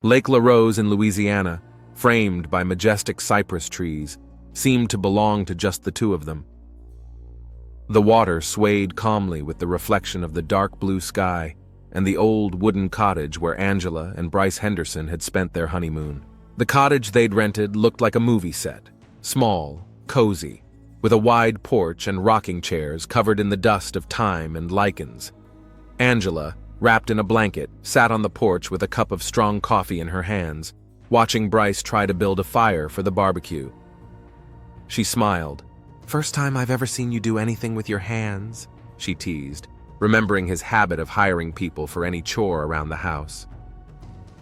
Lake LaRose in Louisiana, framed by majestic cypress trees, seemed to belong to just the two of them. The water swayed calmly with the reflection of the dark blue sky and the old wooden cottage where Angela and Bryce Henderson had spent their honeymoon. The cottage they'd rented looked like a movie set, small, cozy, with a wide porch and rocking chairs covered in the dust of time and lichens. Angela, wrapped in a blanket, sat on the porch with a cup of strong coffee in her hands, watching Bryce try to build a fire for the barbecue. She smiled. "First time I've ever seen you do anything with your hands," she teased, remembering his habit of hiring people for any chore around the house.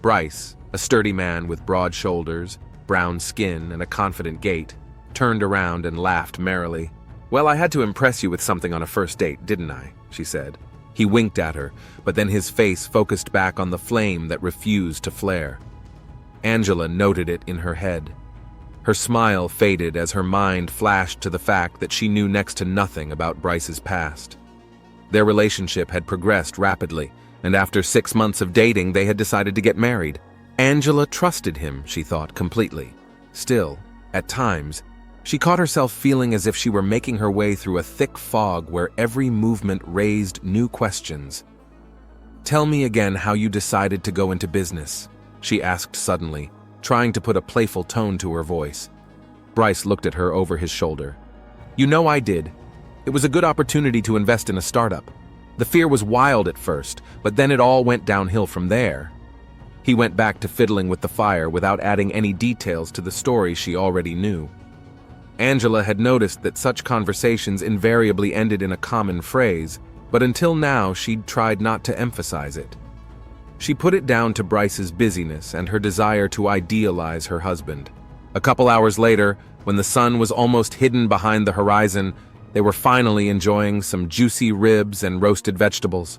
Bryce, a sturdy man with broad shoulders, brown skin, and a confident gait, turned around and laughed merrily. "Well, I had to impress you with something on a first date, didn't I?" she said. He winked at her, but then his face focused back on the flame that refused to flare. Angela noted it in her head. Her smile faded as her mind flashed to the fact that she knew next to nothing about Bryce's past. Their relationship had progressed rapidly, and after 6 months of dating, they had decided to get married. Angela trusted him, she thought, completely. Still, at times, she caught herself feeling as if she were making her way through a thick fog where every movement raised new questions. "Tell me again how you decided to go into business," she asked suddenly, trying to put a playful tone to her voice. Bryce looked at her over his shoulder. "You know I did. It was a good opportunity to invest in a startup. The fear was wild at first, but then it all went downhill from there." He went back to fiddling with the fire without adding any details to the story she already knew. Angela had noticed that such conversations invariably ended in a common phrase, but until now she'd tried not to emphasize it. She put it down to Bryce's busyness and her desire to idealize her husband. A couple hours later, when the sun was almost hidden behind the horizon, they were finally enjoying some juicy ribs and roasted vegetables.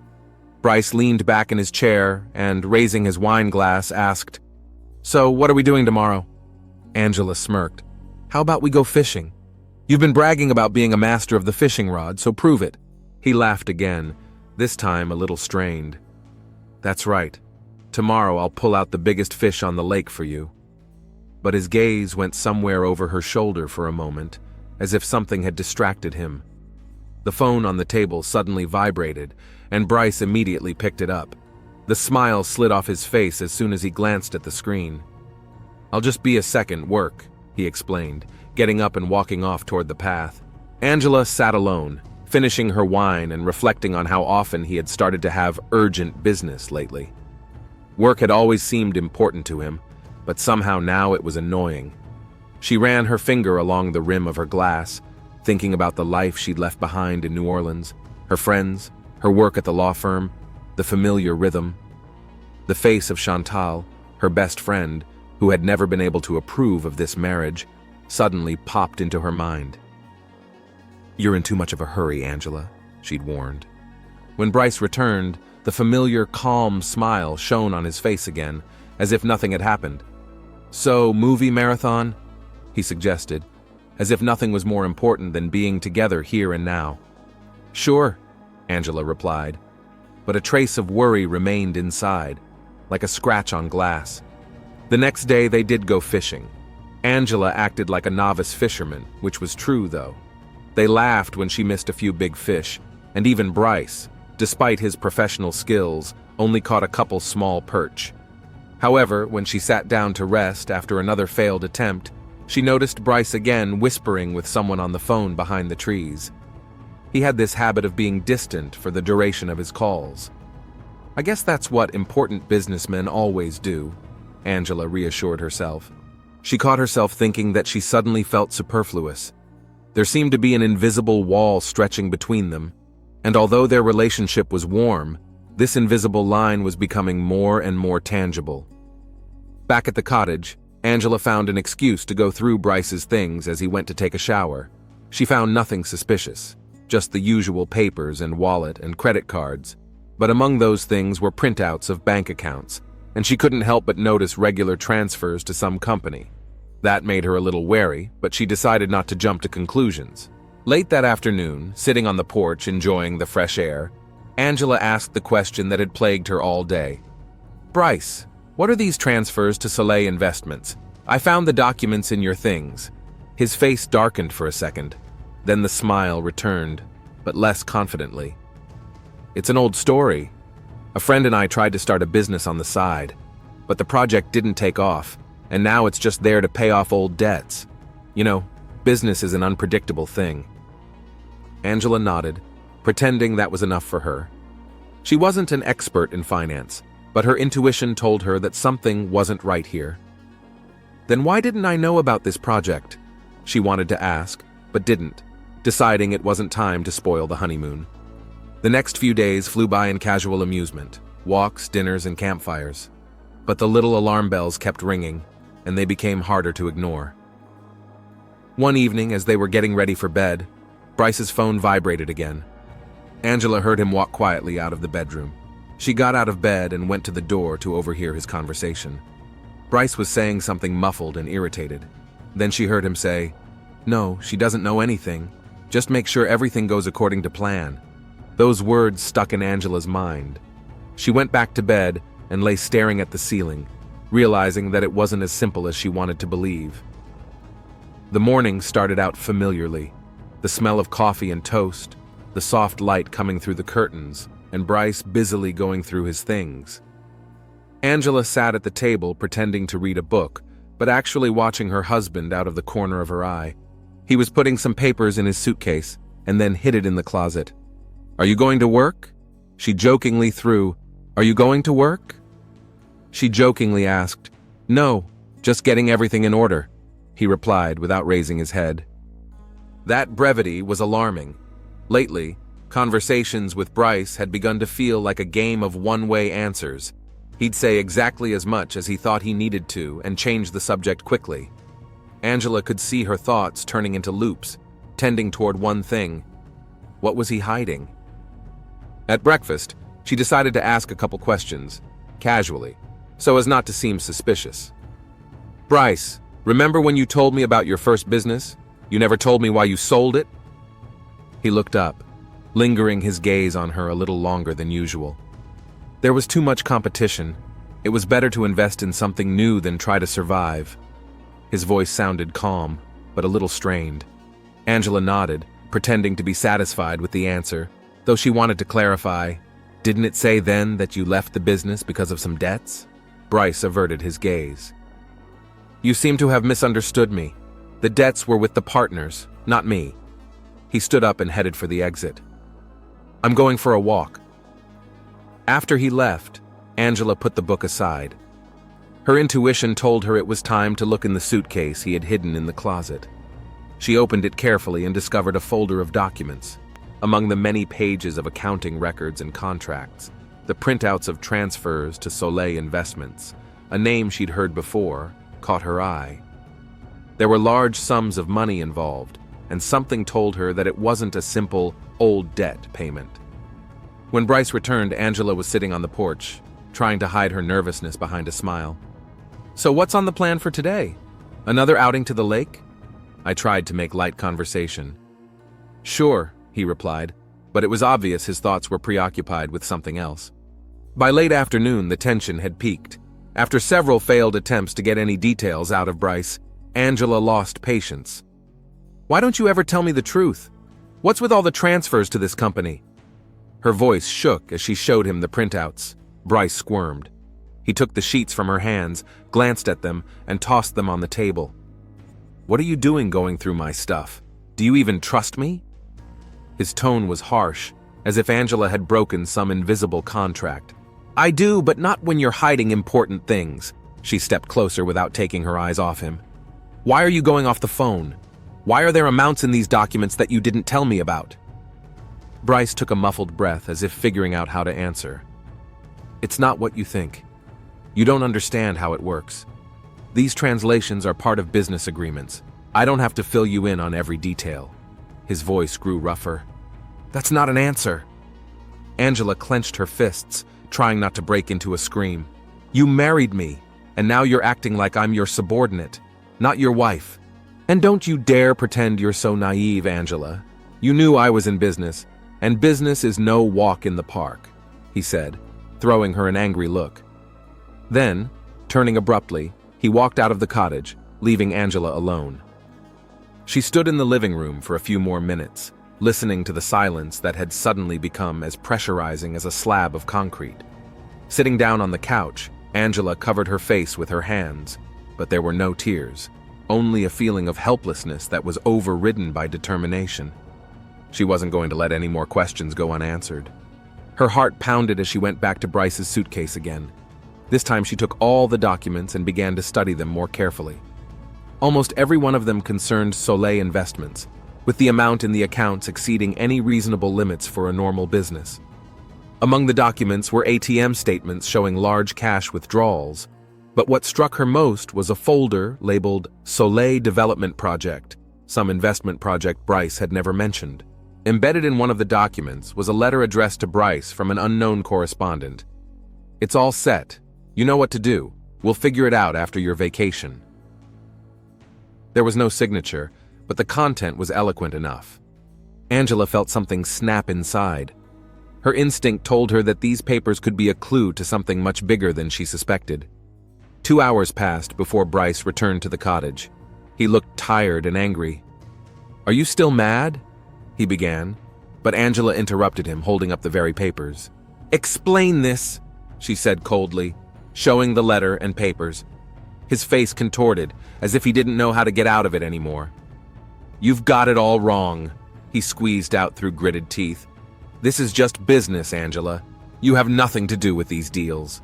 Bryce leaned back in his chair and, raising his wine glass, asked, "So, what are we doing tomorrow?" Angela smirked. "How about we go fishing? You've been bragging about being a master of the fishing rod, so prove it." He laughed again, this time a little strained. "That's right. Tomorrow I'll pull out the biggest fish on the lake for you." But his gaze went somewhere over her shoulder for a moment, as if something had distracted him. The phone on the table suddenly vibrated, and Bryce immediately picked it up. The smile slid off his face as soon as he glanced at the screen. "I'll just be a second, work," he explained, getting up and walking off toward the path. Angela sat alone, finishing her wine and reflecting on how often he had started to have urgent business lately. Work had always seemed important to him, but somehow now it was annoying. She ran her finger along the rim of her glass, thinking about the life she'd left behind in New Orleans, her friends, her work at the law firm, the familiar rhythm. The face of Chantal, her best friend, who had never been able to approve of this marriage, suddenly popped into her mind. "You're in too much of a hurry, Angela," she'd warned. When Bryce returned, the familiar, calm smile shone on his face again, as if nothing had happened. "So, movie marathon?" he suggested, as if nothing was more important than being together here and now. "Sure," Angela replied, but a trace of worry remained inside, like a scratch on glass. The next day they did go fishing. Angela acted like a novice fisherman, which was true, though. They laughed when she missed a few big fish, and even Bryce, despite his professional skills, only caught a couple small perch. However, when she sat down to rest after another failed attempt, she noticed Bryce again whispering with someone on the phone behind the trees. He had this habit of being distant for the duration of his calls. "I guess that's what important businessmen always do," Angela reassured herself. She caught herself thinking that she suddenly felt superfluous. There seemed to be an invisible wall stretching between them, and although their relationship was warm, this invisible line was becoming more and more tangible. Back at the cottage, Angela found an excuse to go through Bryce's things as he went to take a shower. She found nothing suspicious, just the usual papers and wallet and credit cards, but among those things were printouts of bank accounts, and she couldn't help but notice regular transfers to some company. That made her a little wary, but she decided not to jump to conclusions. Late that afternoon, sitting on the porch enjoying the fresh air, Angela asked the question that had plagued her all day. "Bryce, What are these transfers to Soleil Investments? I found the documents in your things. His face darkened for a second. Then the smile returned, but less confidently. It's an old story. A friend and I tried to start a business on the side, but the project didn't take off, and now it's just there to pay off old debts. You know, business is an unpredictable thing. Angela nodded, pretending that was enough for her. She wasn't an expert in finance, but her intuition told her that something wasn't right here. Then why didn't I know about this project? She wanted to ask, but didn't, deciding it wasn't time to spoil the honeymoon. The next few days flew by in casual amusement, walks, dinners, and campfires. But the little alarm bells kept ringing, and they became harder to ignore. One evening, as they were getting ready for bed, Bryce's phone vibrated again. Angela heard him walk quietly out of the bedroom. She got out of bed and went to the door to overhear his conversation. Bryce was saying something muffled and irritated. Then she heard him say, "No, she doesn't know anything. Just make sure everything goes according to plan." Those words stuck in Angela's mind. She went back to bed and lay staring at the ceiling, realizing that it wasn't as simple as she wanted to believe. The morning started out familiarly. The smell of coffee and toast, the soft light coming through the curtains, and Bryce busily going through his things. Angela sat at the table pretending to read a book, but actually watching her husband out of the corner of her eye. He was putting some papers in his suitcase and then hid it in the closet. "Are you going to work?" She jokingly threw, "Are you going to work?" She jokingly asked, "No, just getting everything in order," he replied without raising his head. That brevity was alarming. Lately, conversations with Bryce had begun to feel like a game of one-way answers. He'd say exactly as much as he thought he needed to and change the subject quickly. Angela could see her thoughts turning into loops, tending toward one thing. What was he hiding? At breakfast, she decided to ask a couple questions, casually, so as not to seem suspicious. "Bryce, remember when you told me about your first business? You never told me why you sold it?" He looked up, lingering his gaze on her a little longer than usual. There was too much competition. It was better to invest in something new than try to survive. His voice sounded calm, but a little strained. Angela nodded, pretending to be satisfied with the answer, though she wanted to clarify, "Didn't it say then that you left the business because of some debts?" Bryce averted his gaze. "You seem to have misunderstood me. The debts were with the partners, not me." He stood up and headed for the exit. "I'm going for a walk." After he left, Angela put the book aside. Her intuition told her it was time to look in the suitcase he had hidden in the closet. She opened it carefully and discovered a folder of documents. Among the many pages of accounting records and contracts, the printouts of transfers to Soleil Investments, a name she'd heard before, caught her eye. There were large sums of money involved, and something told her that it wasn't a simple, old debt payment. When Bryce returned, Angela was sitting on the porch, trying to hide her nervousness behind a smile. "So what's on the plan for today? Another outing to the lake?" I tried to make light conversation. "Sure," he replied, but it was obvious his thoughts were preoccupied with something else. By late afternoon, the tension had peaked. After several failed attempts to get any details out of Bryce, Angela lost patience. "Why don't you ever tell me the truth? What's with all the transfers to this company?" Her voice shook as she showed him the printouts. Bryce squirmed. He took the sheets from her hands, glanced at them, and tossed them on the table. "What are you doing going through my stuff? Do you even trust me?" His tone was harsh, as if Angela had broken some invisible contract. "I do, but not when you're hiding important things." She stepped closer without taking her eyes off him. "Why are you going off the phone? Why are there amounts in these documents that you didn't tell me about?" Bryce took a muffled breath as if figuring out how to answer. "It's not what you think. You don't understand how it works. These translations are part of business agreements. I don't have to fill you in on every detail." His voice grew rougher. "That's not an answer." Angela clenched her fists, trying not to break into a scream. "You married me, and now you're acting like I'm your subordinate, not your wife. And don't you dare pretend you're so naive, Angela. You knew I was in business, and business is no walk in the park," he said, throwing her an angry look. Then, Turning abruptly, he walked out of the cottage, leaving Angela alone. She stood in the living room for a few more minutes, listening to the silence that had suddenly become as pressurizing as a slab of concrete. Sitting down on the couch, Angela covered her face with her hands, but there were no tears, only a feeling of helplessness that was overridden by determination. She wasn't going to let any more questions go unanswered. Her heart pounded as she went back to Bryce's suitcase again. This time she took all the documents and began to study them more carefully. Almost every one of them concerned Soleil Investments, with the amount in the accounts exceeding any reasonable limits for a normal business. Among the documents were ATM statements showing large cash withdrawals, but what struck her most was a folder labeled Soleil Development Project, some investment project Bryce had never mentioned. Embedded in one of the documents was a letter addressed to Bryce from an unknown correspondent. "It's all set. You know what to do. We'll figure it out after your vacation." There was no signature, but the content was eloquent enough. Angela felt something snap inside. Her instinct told her that these papers could be a clue to something much bigger than she suspected. 2 hours passed before Bryce returned to the cottage. He looked tired and angry. "Are you still mad?" he began, but Angela interrupted him, holding up the very papers. "Explain this," she said coldly, showing the letter and papers. His face contorted, as if he didn't know how to get out of it anymore. "You've got it all wrong," he squeezed out through gritted teeth. "This is just business, Angela. You have nothing to do with these deals."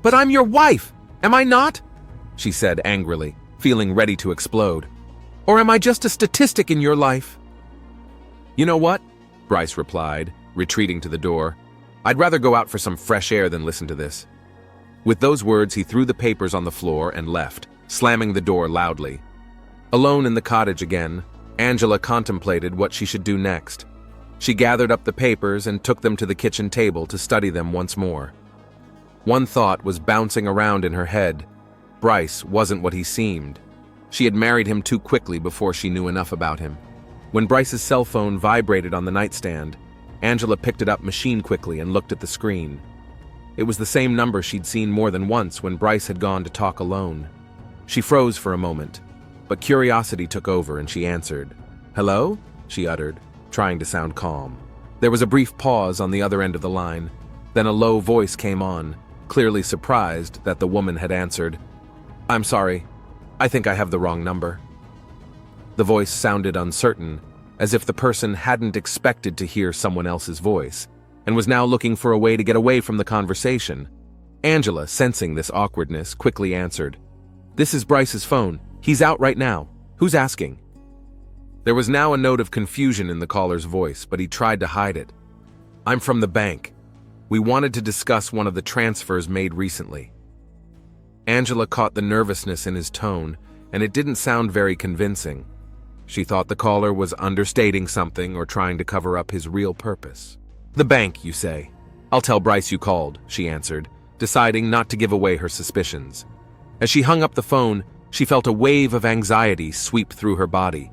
"But I'm your wife, am I not?" she said angrily, feeling ready to explode. "Or am I just a statistic in your life?" "You know what?" Bryce replied, retreating to the door. "I'd rather go out for some fresh air than listen to this." With those words, he threw the papers on the floor and left, slamming the door loudly. Alone in the cottage again, Angela contemplated what she should do next. She gathered up the papers and took them to the kitchen table to study them once more. One thought was bouncing around in her head. Bryce wasn't what he seemed. She had married him too quickly before she knew enough about him. When Bryce's cell phone vibrated on the nightstand, Angela picked it up machine quickly and looked at the screen. It was the same number she'd seen more than once when Bryce had gone to talk alone. She froze for a moment, but curiosity took over and she answered. "Hello?" she uttered, trying to sound calm. There was a brief pause on the other end of the line. Then a low voice came on, clearly surprised that the woman had answered. "I'm sorry. I think I have the wrong number." The voice sounded uncertain, as if the person hadn't expected to hear someone else's voice, and was now looking for a way to get away from the conversation. Angela, sensing this awkwardness, quickly answered. "This is Bryce's phone. He's out right now. Who's asking?" There was now a note of confusion in the caller's voice, but he tried to hide it. "I'm from the bank. We wanted to discuss one of the transfers made recently." Angela caught the nervousness in his tone, and it didn't sound very convincing. She thought the caller was understating something or trying to cover up his real purpose. "The bank, you say? I'll tell Bryce you called," she answered, deciding not to give away her suspicions. As she hung up the phone, she felt a wave of anxiety sweep through her body.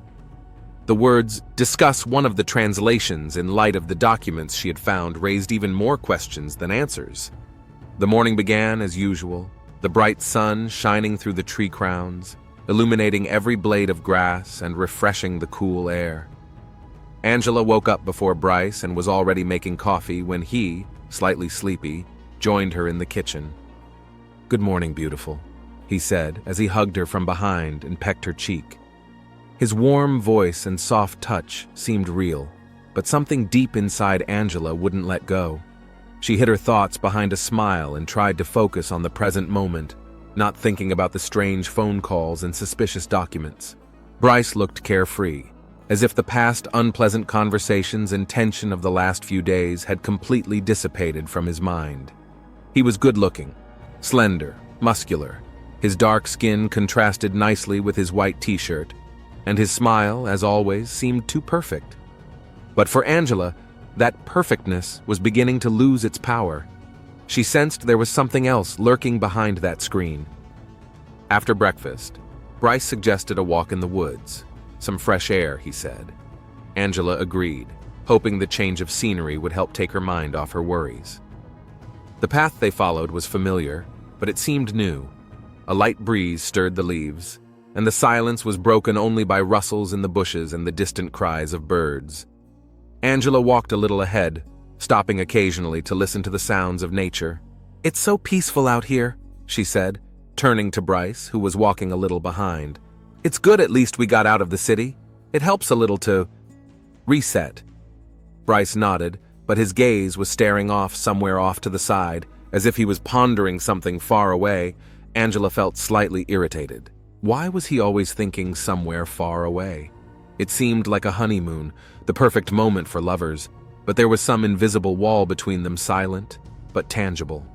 The words, "discuss one of the translations," in light of the documents she had found, raised even more questions than answers. The morning began as usual, the bright sun shining through the tree crowns, illuminating every blade of grass and refreshing the cool air. Angela woke up before Bryce and was already making coffee when he, slightly sleepy, joined her in the kitchen. "Good morning, beautiful," he said as he hugged her from behind and pecked her cheek. His warm voice and soft touch seemed real, but something deep inside Angela wouldn't let go. She hid her thoughts behind a smile and tried to focus on the present moment, not thinking about the strange phone calls and suspicious documents. Bryce looked carefree, as if the past unpleasant conversations and tension of the last few days had completely dissipated from his mind. He was good-looking, slender, muscular. His dark skin contrasted nicely with his white t-shirt, and his smile, as always, seemed too perfect. But for Angela, that perfectness was beginning to lose its power. She sensed there was something else lurking behind that screen. After breakfast, Bryce suggested a walk in the woods. "Some fresh air," he said. Angela agreed, hoping the change of scenery would help take her mind off her worries. The path they followed was familiar, but it seemed new. A light breeze stirred the leaves, and the silence was broken only by rustles in the bushes and the distant cries of birds. Angela walked a little ahead, stopping occasionally to listen to the sounds of nature. "It's so peaceful out here," she said, turning to Bryce, who was walking a little behind. "It's good at least we got out of the city. It helps a little to reset." Bryce nodded, but his gaze was staring off somewhere off to the side, as if he was pondering something far away. Angela felt slightly irritated. Why was he always thinking somewhere far away? It seemed like a honeymoon, the perfect moment for lovers, but there was some invisible wall between them, silent but tangible.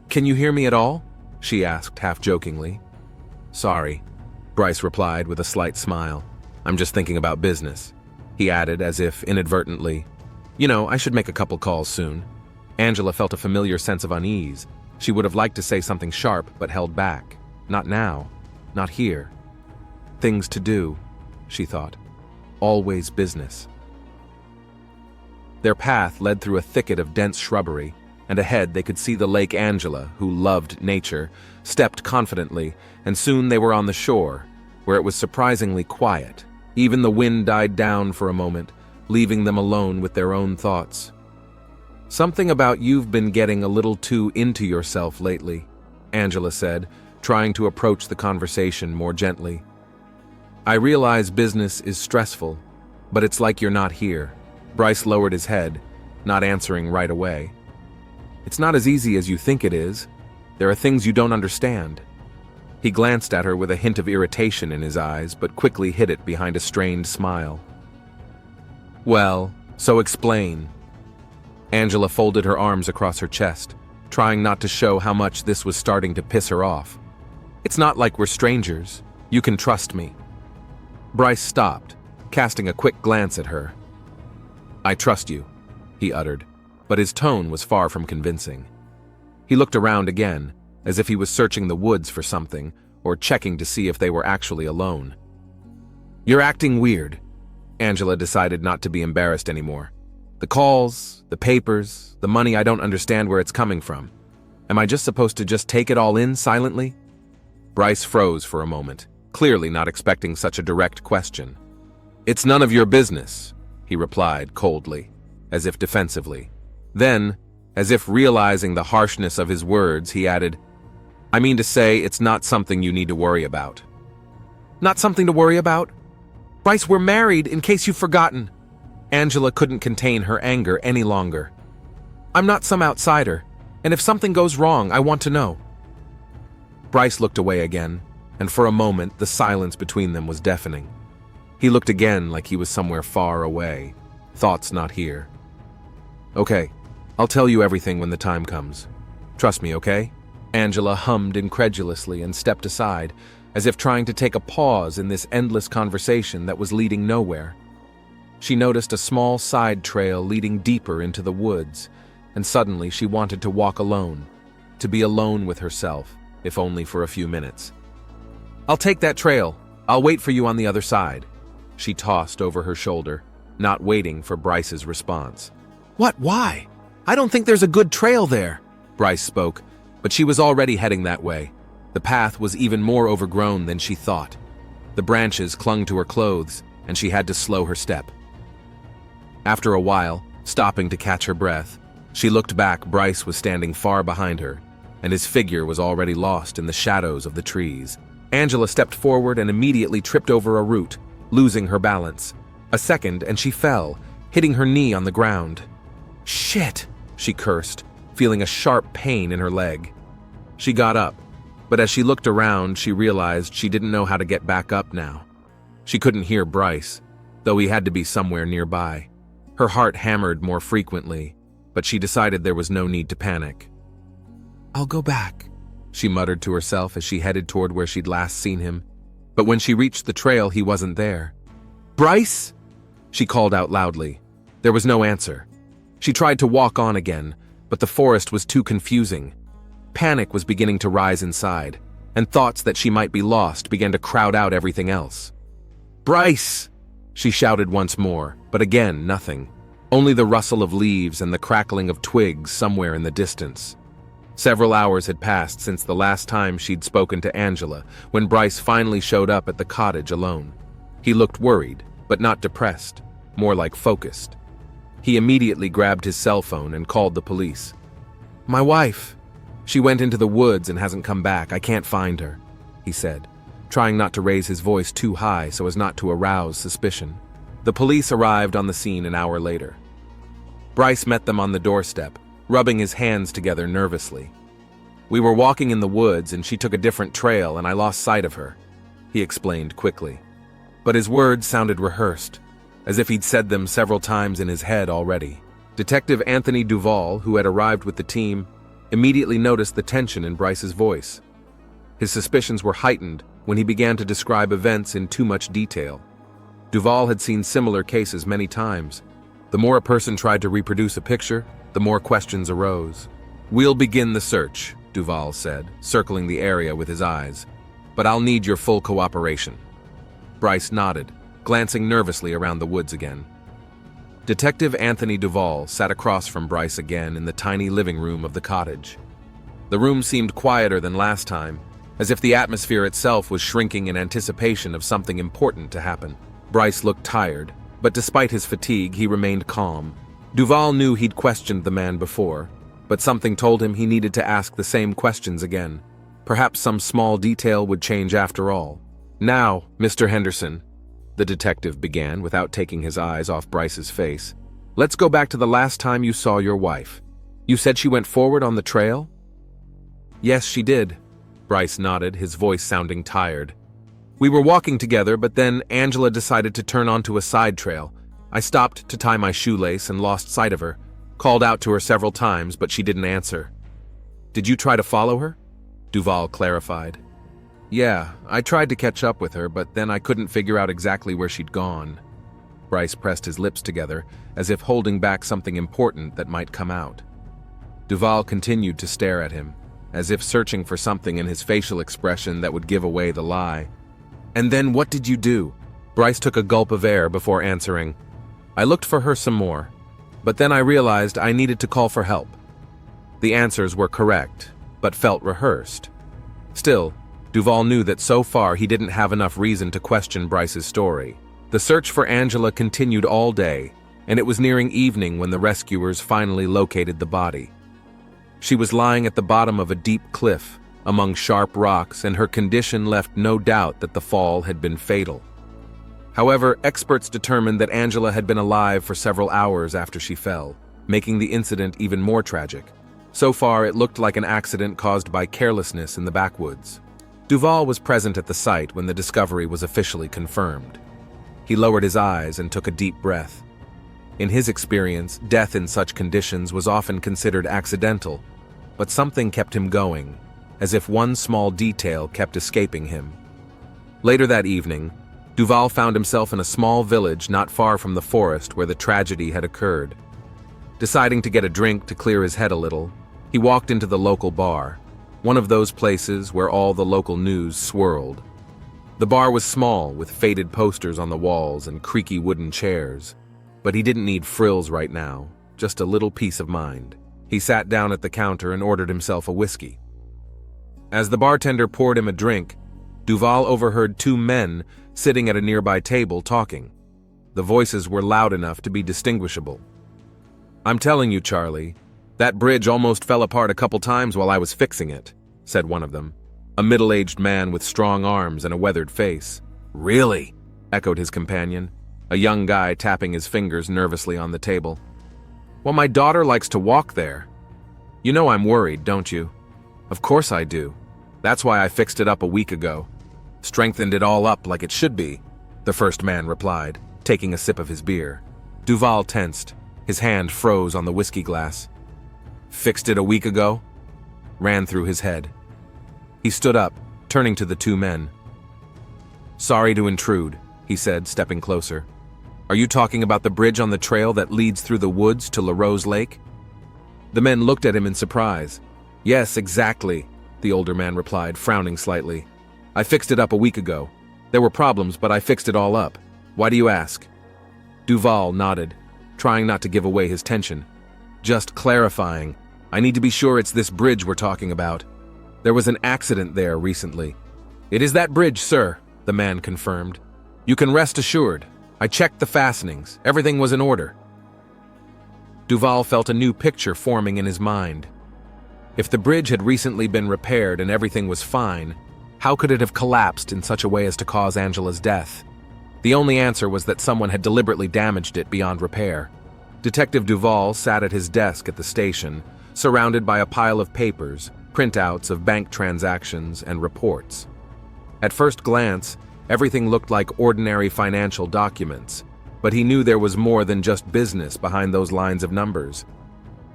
"Can you hear me at all?" she asked half-jokingly. "Sorry," Bryce replied with a slight smile. "I'm just thinking about business," he added as if inadvertently. I should make a couple calls soon." Angela felt a familiar sense of unease. She would have liked to say something sharp, but held back. Not now. Not here. Things to do, she thought. Always business. Their path led through a thicket of dense shrubbery, and ahead they could see the Lake. Angela, who loved nature, stepped confidently, and soon they were on the shore, where it was surprisingly quiet. Even the wind died down for a moment, leaving them alone with their own thoughts. "Something about you've been getting a little too into yourself lately," Angela said, trying to approach the conversation more gently. "I realize business is stressful, but it's like you're not here." Bryce lowered his head, not answering right away. "It's not as easy as you think it is. There are things you don't understand." He glanced at her with a hint of irritation in his eyes, but quickly hid it behind a strained smile. "Well, so explain." Angela folded her arms across her chest, trying not to show how much this was starting to piss her off. "It's not like we're strangers. You can trust me." Bryce stopped, casting a quick glance at her. "I trust you," he uttered, but his tone was far from convincing. He looked around again, as if he was searching the woods for something, or checking to see if they were actually alone. "You're acting weird." Angela decided not to be embarrassed anymore. "The calls, the papers, the money, I don't understand where it's coming from. Am I just supposed to just take it all in silently?" Bryce froze for a moment, clearly not expecting such a direct question. "It's none of your business," he replied coldly, as if defensively. Then, as if realizing the harshness of his words, he added, "I mean to say it's not something you need to worry about." "Not something to worry about? Bryce, we're married, in case you've forgotten." Angela couldn't contain her anger any longer. "I'm not some outsider, and if something goes wrong, I want to know." Bryce looked away again, and for a moment the silence between them was deafening. He looked again like he was somewhere far away, thoughts not here. "Okay, I'll tell you everything when the time comes. Trust me, okay?" Angela hummed incredulously and stepped aside, as if trying to take a pause in this endless conversation that was leading nowhere. She noticed a small side trail leading deeper into the woods, and suddenly she wanted to walk alone, to be alone with herself, if only for a few minutes. "I'll take that trail. I'll wait for you on the other side," she tossed over her shoulder, not waiting for Bryce's response. "What? Why? I don't think there's a good trail there," Bryce spoke, but she was already heading that way. The path was even more overgrown than she thought. The branches clung to her clothes, and she had to slow her step. After a while, stopping to catch her breath, she looked back. Bryce was standing far behind her, and his figure was already lost in the shadows of the trees. Angela stepped forward and immediately tripped over a root, losing her balance. A second, and she fell, hitting her knee on the ground. "Shit!" she cursed, feeling a sharp pain in her leg. She got up, but as she looked around, she realized she didn't know how to get back up now. She couldn't hear Bryce, though he had to be somewhere nearby. Her heart hammered more frequently, but she decided there was no need to panic. "I'll go back," she muttered to herself as she headed toward where she'd last seen him. But when she reached the trail, he wasn't there. "Bryce!" she called out loudly. There was no answer. She tried to walk on again, but the forest was too confusing. Panic was beginning to rise inside, and thoughts that she might be lost began to crowd out everything else. "Bryce!" she shouted once more, but again nothing. Only the rustle of leaves and the crackling of twigs somewhere in the distance. Several hours had passed since the last time she'd spoken to Angela, when Bryce finally showed up at the cottage alone. He looked worried, but not depressed, more like focused. He immediately grabbed his cell phone and called the police. "My wife. She went into the woods and hasn't come back. I can't find her," he said, trying not to raise his voice too high so as not to arouse suspicion. The police arrived on the scene an hour later. Bryce met them on the doorstep, rubbing his hands together nervously. "We were walking in the woods and she took a different trail and I lost sight of her," he explained quickly. But his words sounded rehearsed, as if he'd said them several times in his head already. Detective Anthony Duval, who had arrived with the team, immediately noticed the tension in Bryce's voice. His suspicions were heightened when he began to describe events in too much detail. Duval had seen similar cases many times. The more a person tried to reproduce a picture, the more questions arose. "We'll begin the search," Duval said, circling the area with his eyes. "But I'll need your full cooperation." Bryce nodded, glancing nervously around the woods again. Detective Anthony Duval sat across from Bryce again in the tiny living room of the cottage. The room seemed quieter than last time, as if the atmosphere itself was shrinking in anticipation of something important to happen. Bryce looked tired, but despite his fatigue, he remained calm. Duval knew he'd questioned the man before, but something told him he needed to ask the same questions again. Perhaps some small detail would change after all. "Now, Mr. Henderson," the detective began without taking his eyes off Bryce's face, "let's go back to the last time you saw your wife. You said she went forward on the trail?" "Yes, she did," Bryce nodded, his voice sounding tired. "We were walking together, but then Angela decided to turn onto a side trail. I stopped to tie my shoelace and lost sight of her. Called out to her several times, but she didn't answer." "Did you try to follow her?" Duval clarified. "Yeah, I tried to catch up with her, but then I couldn't figure out exactly where she'd gone." Bryce pressed his lips together, as if holding back something important that might come out. Duval continued to stare at him, as if searching for something in his facial expression that would give away the lie. "And then what did you do?" Bryce took a gulp of air before answering. "I looked for her some more, but then I realized I needed to call for help." The answers were correct, but felt rehearsed. Still, Duval knew that so far he didn't have enough reason to question Bryce's story. The search for Angela continued all day, and it was nearing evening when the rescuers finally located the body. She was lying at the bottom of a deep cliff, among sharp rocks, and her condition left no doubt that the fall had been fatal. However, experts determined that Angela had been alive for several hours after she fell, making the incident even more tragic. So far, it looked like an accident caused by carelessness in the backwoods. Duval was present at the site when the discovery was officially confirmed. He lowered his eyes and took a deep breath. In his experience, death in such conditions was often considered accidental, but something kept him going, as if one small detail kept escaping him. Later that evening, Duval found himself in a small village not far from the forest where the tragedy had occurred. Deciding to get a drink to clear his head a little, he walked into the local bar, one of those places where all the local news swirled. The bar was small, with faded posters on the walls and creaky wooden chairs. But he didn't need frills right now, just a little peace of mind. He sat down at the counter and ordered himself a whiskey. As the bartender poured him a drink, Duval overheard two men sitting at a nearby table talking. The voices were loud enough to be distinguishable. "I'm telling you, Charlie, that bridge almost fell apart a couple times while I was fixing it," said one of them, a middle-aged man with strong arms and a weathered face. "Really?" echoed his companion, a young guy tapping his fingers nervously on the table. "Well, my daughter likes to walk there. You know I'm worried, don't you?" "Of course I do. That's why I fixed it up a week ago. Strengthened it all up like it should be," the first man replied, taking a sip of his beer. Duval tensed. His hand froze on the whiskey glass. "Fixed it a week ago?" ran through his head. He stood up, turning to the two men. "Sorry to intrude," he said, stepping closer. "Are you talking about the bridge on the trail that leads through the woods to LaRose Lake?" The men looked at him in surprise. "Yes, exactly," the older man replied, frowning slightly. "I fixed it up a week ago. There were problems, but I fixed it all up. Why do you ask?" Duval nodded, trying not to give away his tension. "Just clarifying. I need to be sure it's this bridge we're talking about. There was an accident there recently. It is that bridge, sir, the man confirmed. You can rest assured. I checked the fastenings. Everything was in order. Duval felt a new picture forming in his mind. If the bridge had recently been repaired and everything was fine, how could it have collapsed in such a way as to cause Angela's death? The only answer was that someone had deliberately damaged it beyond repair. Detective Duval sat at his desk at the station, surrounded by a pile of papers, printouts of bank transactions, and reports. At first glance, everything looked like ordinary financial documents, but he knew there was more than just business behind those lines of numbers.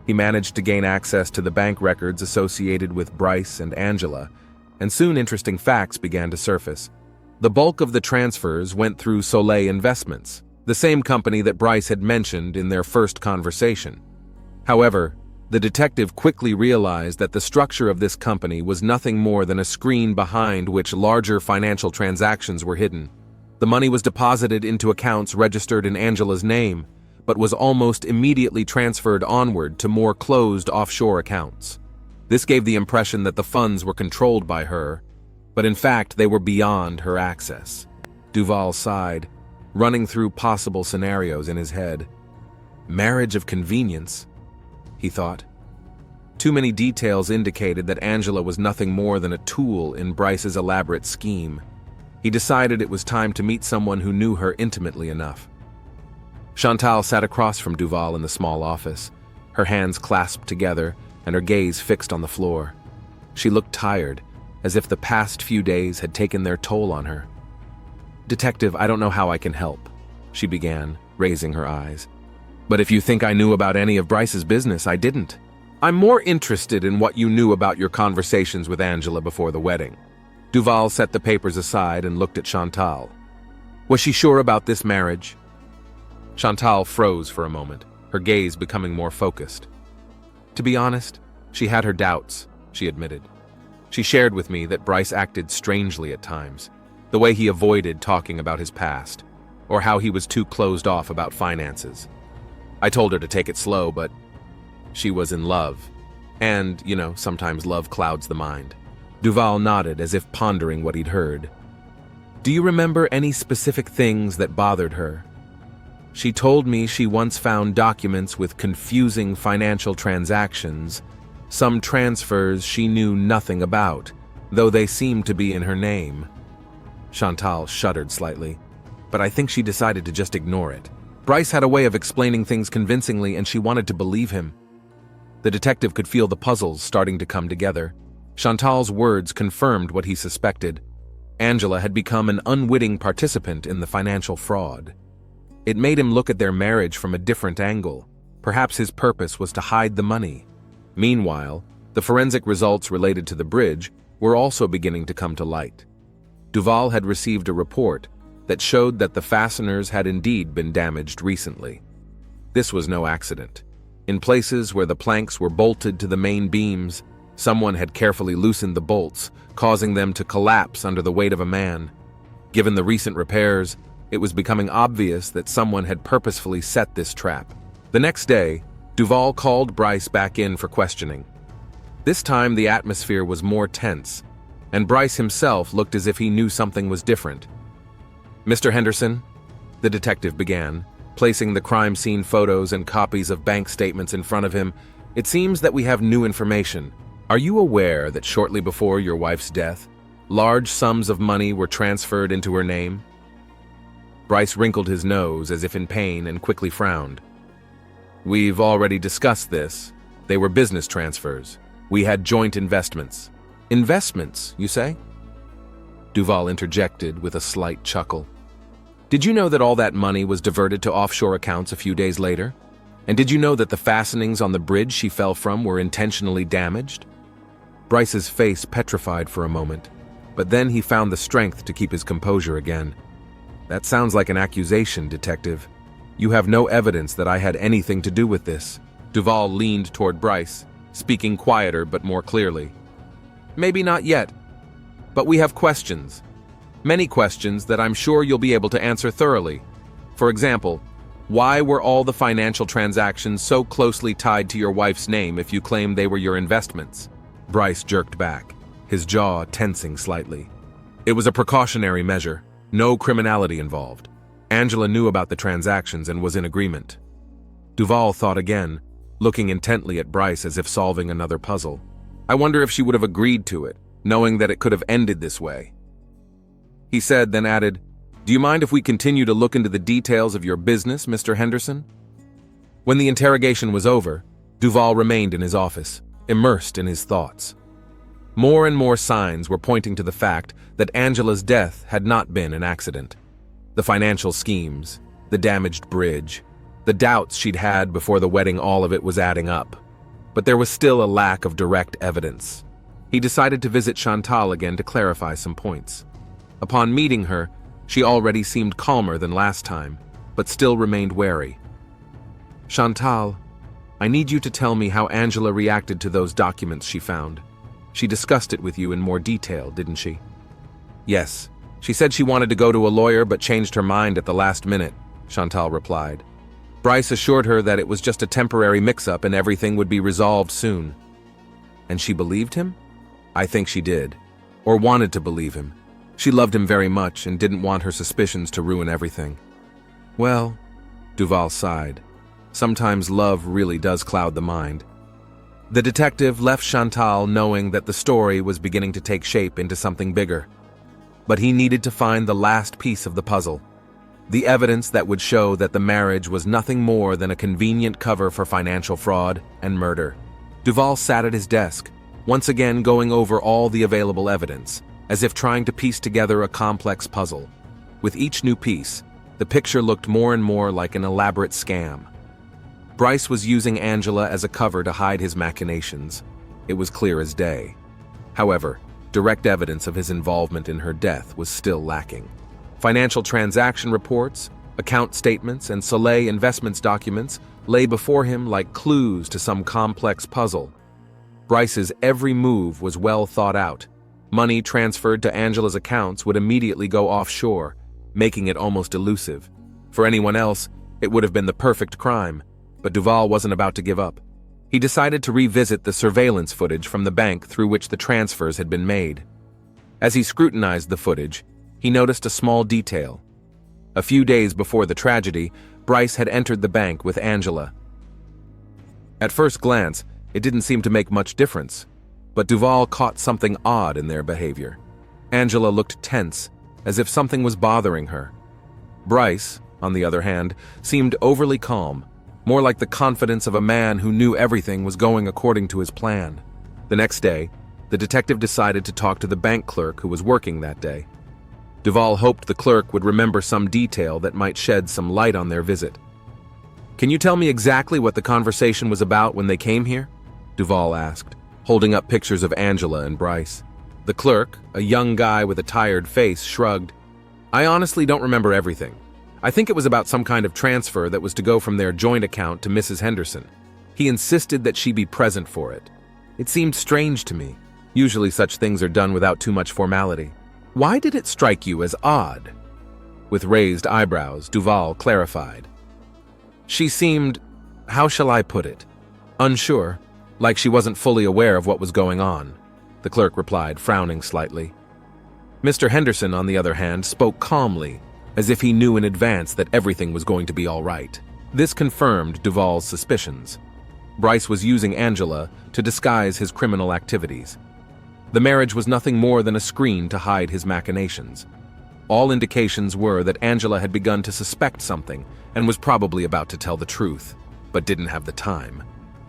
He managed to gain access to the bank records associated with Bryce and Angela, and soon interesting facts began to surface. The bulk of the transfers went through Soleil Investments, the same company that Bryce had mentioned in their first conversation. However, the detective quickly realized that the structure of this company was nothing more than a screen behind which larger financial transactions were hidden. The money was deposited into accounts registered in Angela's name, but was almost immediately transferred onward to more closed offshore accounts. This gave the impression that the funds were controlled by her, but in fact they were beyond her access. Duval sighed, running through possible scenarios in his head. Marriage of convenience, he thought. Too many details indicated that Angela was nothing more than a tool in Bryce's elaborate scheme. He decided it was time to meet someone who knew her intimately enough. Chantal sat across from Duval in the small office, her hands clasped together and her gaze fixed on the floor. She looked tired, as if the past few days had taken their toll on her. "Detective, I don't know how I can help," she began, raising her eyes. "But if you think I knew about any of Bryce's business, I didn't. I'm more interested in what you knew about your conversations with Angela before the wedding." Duval set the papers aside and looked at Chantal. Was she sure about this marriage? Chantal froze for a moment, her gaze becoming more focused. To be honest, she had her doubts, she admitted. She shared with me that Bryce acted strangely at times, the way he avoided talking about his past, or how he was too closed off about finances. I told her to take it slow, but she was in love. And, sometimes love clouds the mind. Duval nodded as if pondering what he'd heard. Do you remember any specific things that bothered her? She told me she once found documents with confusing financial transactions, some transfers she knew nothing about, though they seemed to be in her name. Chantal shuddered slightly, but I think she decided to just ignore it. Bryce had a way of explaining things convincingly, and she wanted to believe him. The detective could feel the puzzles starting to come together. Chantal's words confirmed what he suspected. Angela had become an unwitting participant in the financial fraud. It made him look at their marriage from a different angle. Perhaps his purpose was to hide the money. Meanwhile, the forensic results related to the bridge were also beginning to come to light. Duval had received a report that showed that the fasteners had indeed been damaged recently. This was no accident. In places where the planks were bolted to the main beams, someone had carefully loosened the bolts, causing them to collapse under the weight of a man. Given the recent repairs, it was becoming obvious that someone had purposefully set this trap. The next day, Duval called Bryce back in for questioning. This time the atmosphere was more tense, and Bryce himself looked as if he knew something was different. "Mr. Henderson," the detective began, placing the crime scene photos and copies of bank statements in front of him, "it seems that we have new information. Are you aware that shortly before your wife's death, large sums of money were transferred into her name?" Bryce wrinkled his nose as if in pain and quickly frowned. "We've already discussed this. They were business transfers. We had joint investments." "Investments, you say?" Duval interjected with a slight chuckle. "Did you know that all that money was diverted to offshore accounts a few days later? And did you know that the fastenings on the bridge she fell from were intentionally damaged?" Bryce's face petrified for a moment, but then he found the strength to keep his composure again. "That sounds like an accusation, Detective. You have no evidence that I had anything to do with this." Duval leaned toward Bryce, speaking quieter but more clearly. "Maybe not yet, but we have questions. Many questions that I'm sure you'll be able to answer thoroughly. For example, Why were all the financial transactions so closely tied to your wife's name if you claim they were your investments? Bryce jerked back, his jaw tensing slightly. It was a precautionary measure, no criminality involved. Angela knew about the transactions and was in agreement. Duval thought again, looking intently at Bryce as if solving another puzzle. I wonder if she would have agreed to it, knowing that it could have ended this way. He said, then added, "Do you mind if we continue to look into the details of your business, Mr. Henderson?" When the interrogation was over, Duval remained in his office, immersed in his thoughts. More and more signs were pointing to the fact that Angela's death had not been an accident. The financial schemes, the damaged bridge, the doubts she'd had before the wedding, all of it was adding up. But there was still a lack of direct evidence. He decided to visit Chantal again to clarify some points. Upon meeting her, she already seemed calmer than last time, but still remained wary. "Chantal, I need you to tell me how Angela reacted to those documents she found. She discussed it with you in more detail, didn't she?" "Yes. She said she wanted to go to a lawyer but changed her mind at the last minute," Chantal replied. Bryce assured her that it was just a temporary mix-up and everything would be resolved soon. "And she believed him?" "I think she did. Or wanted to believe him. She loved him very much and didn't want her suspicions to ruin everything." "Well," Duval sighed, "sometimes love really does cloud the mind." The detective left Chantal knowing that the story was beginning to take shape into something bigger. But he needed to find the last piece of the puzzle. The evidence that would show that the marriage was nothing more than a convenient cover for financial fraud and murder. Duval sat at his desk, once again going over all the available evidence, as if trying to piece together a complex puzzle. With each new piece, the picture looked more and more like an elaborate scam. Bryce was using Angela as a cover to hide his machinations. It was clear as day. However, direct evidence of his involvement in her death was still lacking. Financial transaction reports, account statements, and Soleil Investments documents lay before him like clues to some complex puzzle. Bryce's every move was well thought out. Money transferred to Angela's accounts would immediately go offshore, making it almost elusive. For anyone else, it would have been the perfect crime, but Duval wasn't about to give up. He decided to revisit the surveillance footage from the bank through which the transfers had been made. As he scrutinized the footage, he noticed a small detail. A few days before the tragedy, Bryce had entered the bank with Angela. At first glance, it didn't seem to make much difference, but Duval caught something odd in their behavior. Angela looked tense, as if something was bothering her. Bryce, on the other hand, seemed overly calm, more like the confidence of a man who knew everything was going according to his plan. The next day, the detective decided to talk to the bank clerk who was working that day. Duval hoped the clerk would remember some detail that might shed some light on their visit. "Can you tell me exactly what the conversation was about when they came here?" Duval asked, holding up pictures of Angela and Bryce. The clerk, a young guy with a tired face, shrugged. "I honestly don't remember everything. I think it was about some kind of transfer that was to go from their joint account to Mrs. Henderson. He insisted that she be present for it. It seemed strange to me. Usually such things are done without too much formality. Why did it strike you as odd?" With raised eyebrows, Duval clarified. "She seemed, how shall I put it, unsure, like she wasn't fully aware of what was going on," the clerk replied, frowning slightly. Mr. Henderson, on the other hand, spoke calmly, as if he knew in advance that everything was going to be all right. This confirmed Duval's suspicions. Bryce was using Angela to disguise his criminal activities. The marriage was nothing more than a screen to hide his machinations. All indications were that Angela had begun to suspect something and was probably about to tell the truth, but didn't have the time.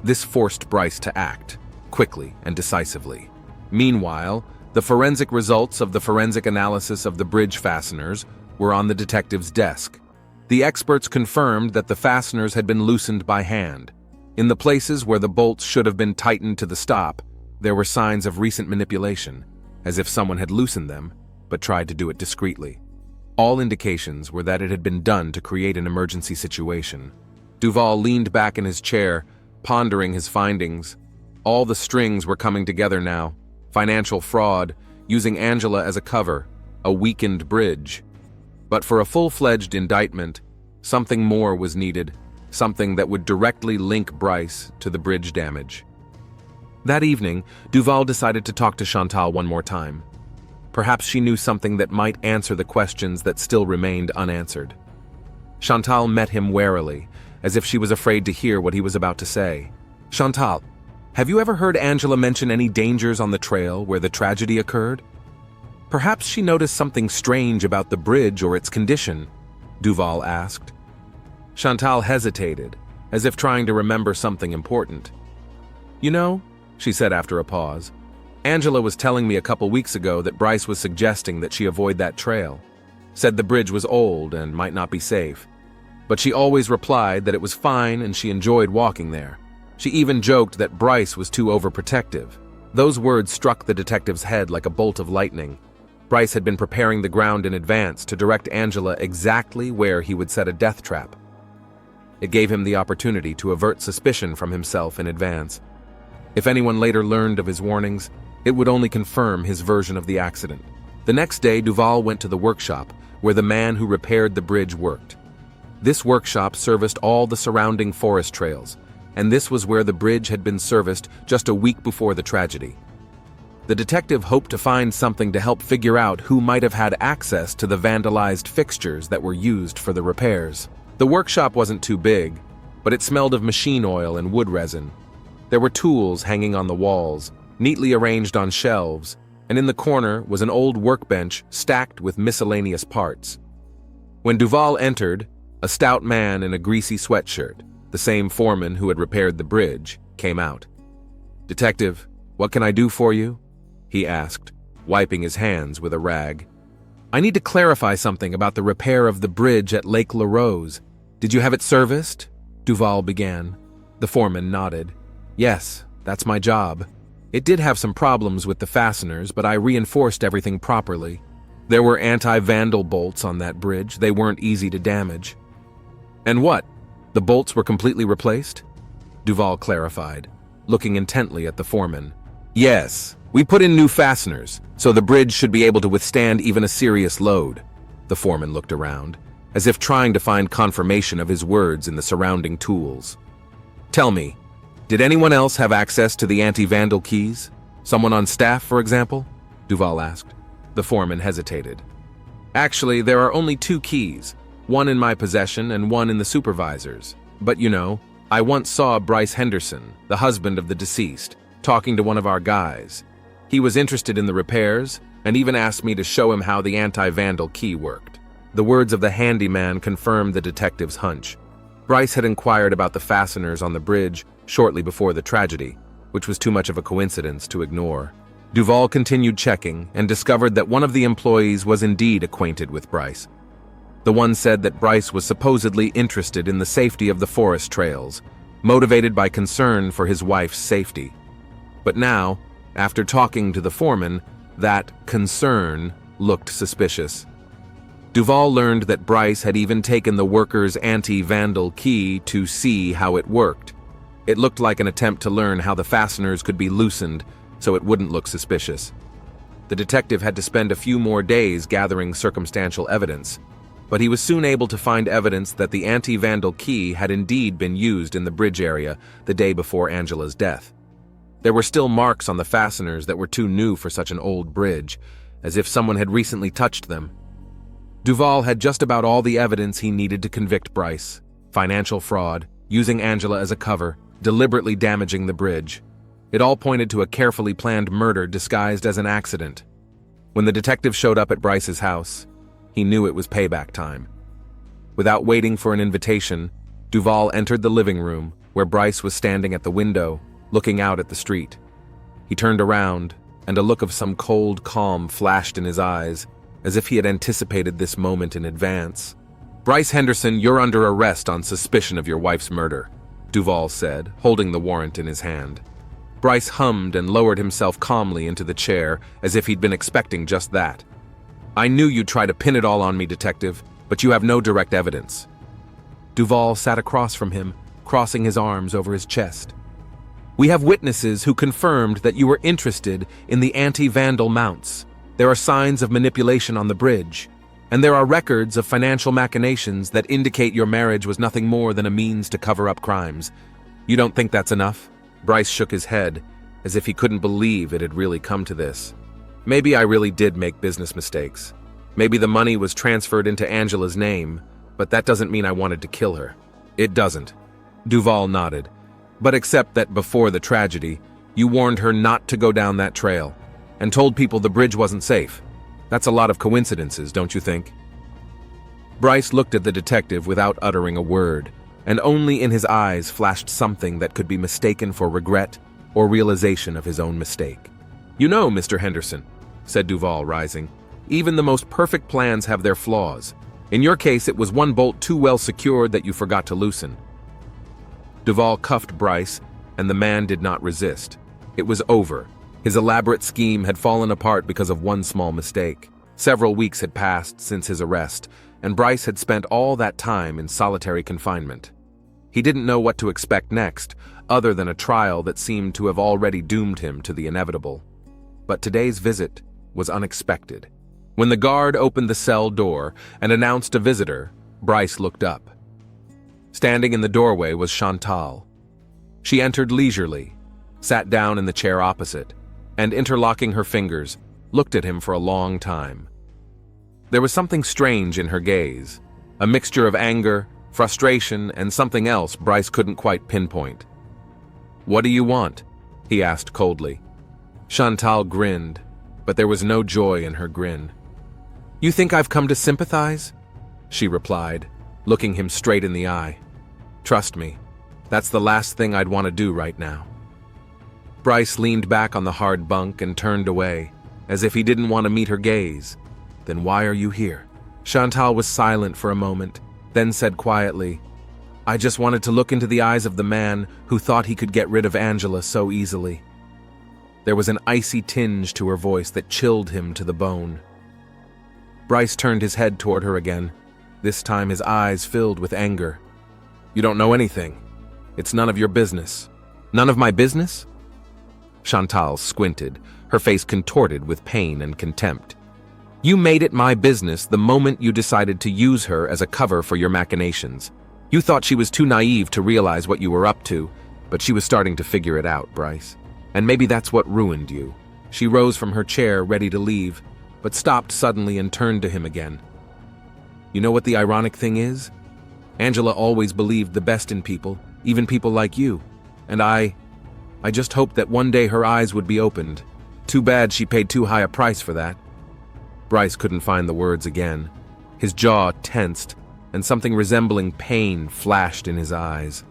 This forced Bryce to act, quickly and decisively. Meanwhile, the forensic results of the forensic analysis of the bridge fasteners were on the detective's desk. The experts confirmed that the fasteners had been loosened by hand. In the places where the bolts should have been tightened to the stop, there were signs of recent manipulation, as if someone had loosened them, but tried to do it discreetly. All indications were that it had been done to create an emergency situation. Duval leaned back in his chair, pondering his findings. All the strings were coming together now. Financial fraud, using Angela as a cover, a weakened bridge. But for a full-fledged indictment, Something more was needed, something that would directly link Bryce to the bridge damage. That evening, Duval decided to talk to Chantal one more time. Perhaps she knew something that might answer the questions that still remained unanswered. Chantal met him warily, as if she was afraid to hear what he was about to say. "Chantal, have you ever heard Angela mention any dangers on the trail where the tragedy occurred? Perhaps she noticed something strange about the bridge or its condition," Duval asked. Chantal hesitated, as if trying to remember something important. "You know," she said after a pause, "Angela was telling me a couple weeks ago that Bryce was suggesting that she avoid that trail. Said the bridge was old and might not be safe. But she always replied that it was fine and she enjoyed walking there. She even joked that Bryce was too overprotective." Those words struck the detective's head like a bolt of lightning. Bryce had been preparing the ground in advance to direct Angela exactly where he would set a death trap. It gave him the opportunity to avert suspicion from himself in advance. If anyone later learned of his warnings, it would only confirm his version of the accident. The next day, Duval went to the workshop where the man who repaired the bridge worked. This workshop serviced all the surrounding forest trails, and this was where the bridge had been serviced just a week before the tragedy. The detective hoped to find something to help figure out who might have had access to the vandalized fixtures that were used for the repairs. The workshop wasn't too big, but it smelled of machine oil and wood resin. There were tools hanging on the walls, neatly arranged on shelves, and in the corner was an old workbench stacked with miscellaneous parts. When Duval entered, a stout man in a greasy sweatshirt, the same foreman who had repaired the bridge, came out. "Detective, what can I do for you?" he asked, wiping his hands with a rag. "I need to clarify something about the repair of the bridge at Lake La Rose. Did you have it serviced?" Duval began. The foreman nodded. "Yes, that's my job. It did have some problems with the fasteners, but I reinforced everything properly. There were anti-vandal bolts on that bridge. They weren't easy to damage." "And what? The bolts were completely replaced?" Duval clarified, looking intently at the foreman. "Yes, we put in new fasteners, so the bridge should be able to withstand even a serious load." The foreman looked around, as if trying to find confirmation of his words in the surrounding tools. "Tell me, did anyone else have access to the anti-vandal keys? Someone on staff, for example?" Duval asked. The foreman hesitated. "Actually, there are only 2 keys, one in my possession and one in the supervisor's. But you know, I once saw Bryce Henderson, the husband of the deceased, talking to one of our guys. He was interested in the repairs and even asked me to show him how the anti-vandal key worked." The words of the handyman confirmed the detective's hunch. Bryce had inquired about the fasteners on the bridge shortly before the tragedy, which was too much of a coincidence to ignore. Duval continued checking and discovered that one of the employees was indeed acquainted with Bryce. The one said that Bryce was supposedly interested in the safety of the forest trails, motivated by concern for his wife's safety. But now, after talking to the foreman, that concern looked suspicious. Duval learned that Bryce had even taken the worker's anti-vandal key to see how it worked. It looked like an attempt to learn how the fasteners could be loosened so it wouldn't look suspicious. The detective had to spend a few more days gathering circumstantial evidence, but he was soon able to find evidence that the anti-vandal key had indeed been used in the bridge area the day before Angela's death. There were still marks on the fasteners that were too new for such an old bridge, as if someone had recently touched them. Duval had just about all the evidence he needed to convict Bryce: financial fraud, using Angela as a cover, deliberately damaging the bridge. It all pointed to a carefully planned murder disguised as an accident. When the detective showed up at Bryce's house, he knew it was payback time. Without waiting for an invitation, Duval entered the living room, where Bryce was standing at the window, looking out at the street. He turned around, and a look of some cold calm flashed in his eyes, as if he had anticipated this moment in advance. "Bryce Henderson, you're under arrest on suspicion of your wife's murder," Duval said, holding the warrant in his hand. Bryce hummed and lowered himself calmly into the chair, as if he'd been expecting just that. "I knew you'd try to pin it all on me, detective, but you have no direct evidence." Duval sat across from him, crossing his arms over his chest. "We have witnesses who confirmed that you were interested in the anti-vandal mounts. There are signs of manipulation on the bridge. And there are records of financial machinations that indicate your marriage was nothing more than a means to cover up crimes. You don't think that's enough? Bryce shook his head, as if he couldn't believe it had really come to this. Maybe I really did make business mistakes. Maybe the money was transferred into Angela's name, but that doesn't mean I wanted to kill her. It doesn't. Duval nodded. But except that before the tragedy, you warned her not to go down that trail, and told people the bridge wasn't safe. That's a lot of coincidences, don't you think? Bryce looked at the detective without uttering a word, and only in his eyes flashed something that could be mistaken for regret or realization of his own mistake. You know, Mr. Henderson, said Duval, rising, even the most perfect plans have their flaws. In your case, it was one bolt too well secured that you forgot to loosen. Duval cuffed Bryce, and the man did not resist. It was over. His elaborate scheme had fallen apart because of one small mistake. Several weeks had passed since his arrest, and Bryce had spent all that time in solitary confinement. He didn't know what to expect next, other than a trial that seemed to have already doomed him to the inevitable. But today's visit was unexpected. When the guard opened the cell door and announced a visitor, Bryce looked up. Standing in the doorway was Chantal. She entered leisurely, sat down in the chair opposite, and interlocking her fingers, looked at him for a long time. There was something strange in her gaze, a mixture of anger, frustration, and something else Bryce couldn't quite pinpoint. "What do you want?" he asked coldly. Chantal grinned, but there was no joy in her grin. "You think I've come to sympathize?" she replied, looking him straight in the eye. "Trust me, that's the last thing I'd want to do right now." Bryce leaned back on the hard bunk and turned away, as if he didn't want to meet her gaze. "Then why are you here?" Chantal was silent for a moment, then said quietly, "I just wanted to look into the eyes of the man who thought he could get rid of Angela so easily." There was an icy tinge to her voice that chilled him to the bone. Bryce turned his head toward her again, this time his eyes filled with anger. "You don't know anything. It's none of your business." "None of my business?" Chantal squinted, her face contorted with pain and contempt. "You made it my business the moment you decided to use her as a cover for your machinations. You thought she was too naive to realize what you were up to, but she was starting to figure it out, Bryce. And maybe that's what ruined you." She rose from her chair, ready to leave, but stopped suddenly and turned to him again. "You know what the ironic thing is? Angela always believed the best in people, even people like you. And I just hoped that one day her eyes would be opened. Too bad she paid too high a price for that." Bryce couldn't find the words again. His jaw tensed, and something resembling pain flashed in his eyes.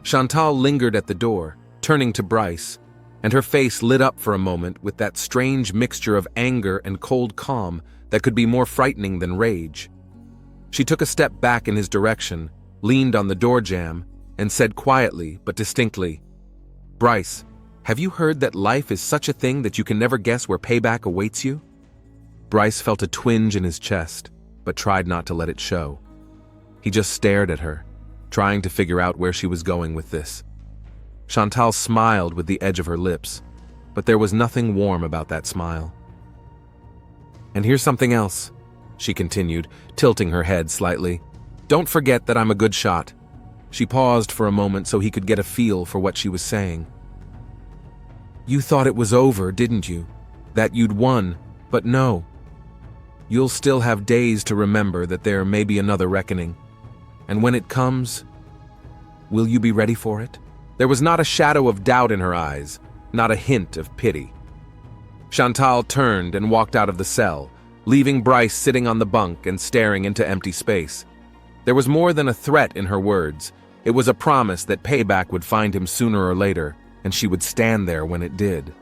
Chantal lingered at the door, turning to Bryce, and her face lit up for a moment with that strange mixture of anger and cold calm that could be more frightening than rage. She took a step back in his direction, leaned on the door jamb, and said quietly but distinctly, "Bryce, have you heard that life is such a thing that you can never guess where payback awaits you?" Bryce felt a twinge in his chest, but tried not to let it show. He just stared at her, trying to figure out where she was going with this. Chantal smiled with the edge of her lips, but there was nothing warm about that smile. "And here's something else," she continued, tilting her head slightly. "Don't forget that I'm a good shot." She paused for a moment so he could get a feel for what she was saying. "You thought it was over, didn't you? That you'd won, but no. You'll still have days to remember that there may be another reckoning. And when it comes, will you be ready for it?" There was not a shadow of doubt in her eyes, not a hint of pity. Chantal turned and walked out of the cell, leaving Bryce sitting on the bunk and staring into empty space. There was more than a threat in her words. It was a promise that payback would find him sooner or later, and she would stand there when it did.